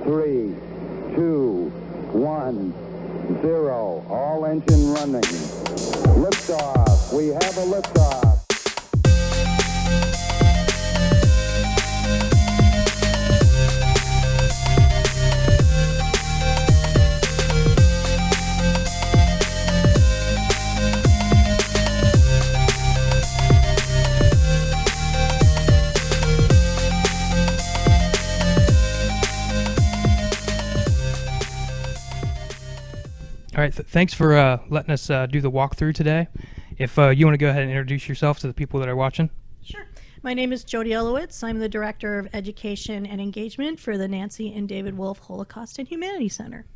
3, 2, 1, 0. All engine running. Liftoff. We have a liftoff. All right, thanks for letting us do the walkthrough today. If you want to go ahead and introduce yourself to the people that are watching. Sure. My name is JODI ELOWITZ. I'm the Director of Education and Engagement for the Nancy and David Wolf Holocaust and Humanity Center.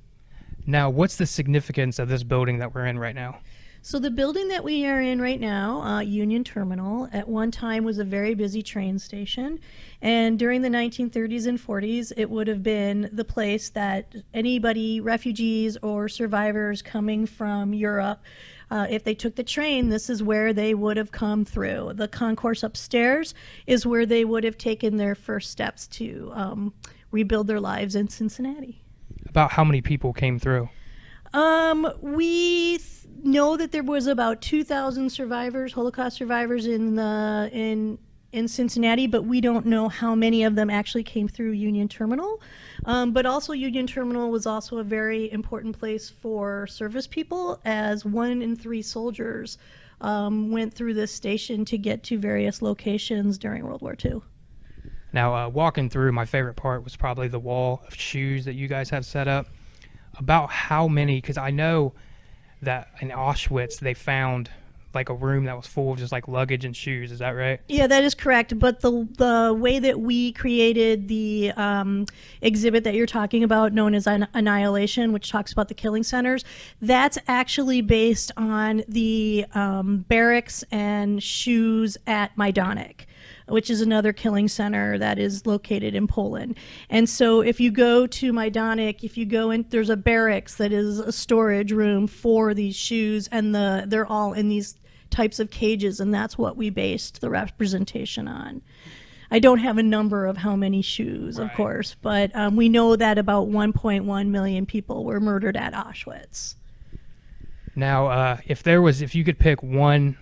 Now, what's the significance of this building that we're in right now? So the building that we are in right now, Union Terminal, at one time was a very busy train station. And during the 1930s and 40s, it would have been the place that anybody, refugees or survivors coming from Europe, if they took the train, this is where they would have come through. The concourse upstairs is where they would have taken their first steps to rebuild their lives in Cincinnati. About how many people came through? We know that there was about 2,000 survivors, Holocaust survivors in Cincinnati, but we don't know how many of them actually came through Union Terminal. But also Union Terminal was also a very important place for service people, as 1 in 3 soldiers went through this station to get to various locations during World War II. Now, walking through, my favorite part was probably the wall of shoes that you guys have set up. About how many, because I know that in Auschwitz they found like a room that was full of just like luggage and shoes. Is that right? Yeah, that is correct. But the way that we created the exhibit that you're talking about, known as Annihilation, which talks about the killing centers, that's actually based on the barracks and shoes at Majdanek, which is another killing center that is located in Poland. And so if you go to Majdanek, if you go in, there's a barracks that is a storage room for these shoes, and they're all in these types of cages, and that's what we based the representation on. I don't have a number of how many shoes, of course, but we know that about 1.1 million people were murdered at Auschwitz. Now, if you could pick one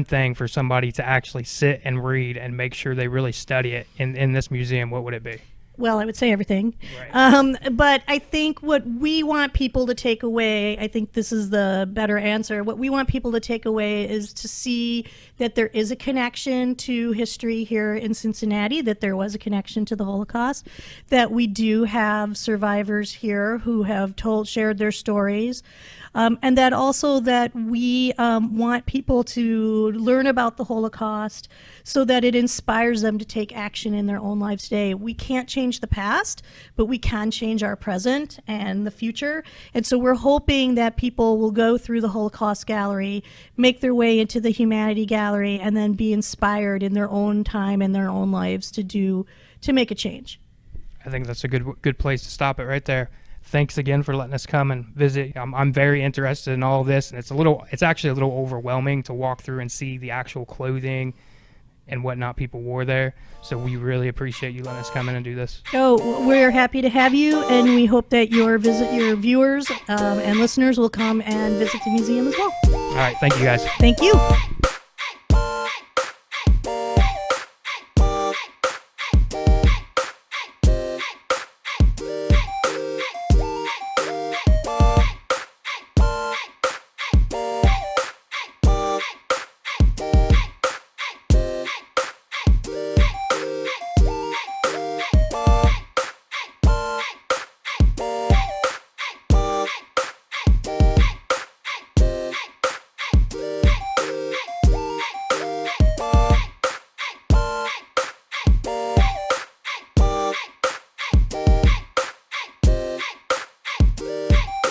thing for somebody to actually sit and read and make sure they really study it in this museum, what would it be? Well, I would say everything. Right. But I think what we want people to take away, I think this is the better answer, what we want people to take away is to see that there is a connection to history here in Cincinnati, that there was a connection to the Holocaust, that we do have survivors here who have shared their stories, and that also that we want people to learn about the Holocaust so that it inspires them to take action in their own lives today. We can't change the past, but we can change our present and the future. And so we're hoping that people will go through the Holocaust Gallery, make their way into the Humanity Gallery, and then be inspired in their own time and their own lives to make a change. I think that's a good place to stop it right there. Thanks again for letting us come and visit. I'm very interested in all this, and it's actually a little overwhelming to walk through and see the actual clothing and whatnot people wore there. So we really appreciate you letting us come in and do this. Oh, we're happy to have you, and we hope that your viewers and listeners will come and visit the museum as well. All right, thank you guys. Thank you.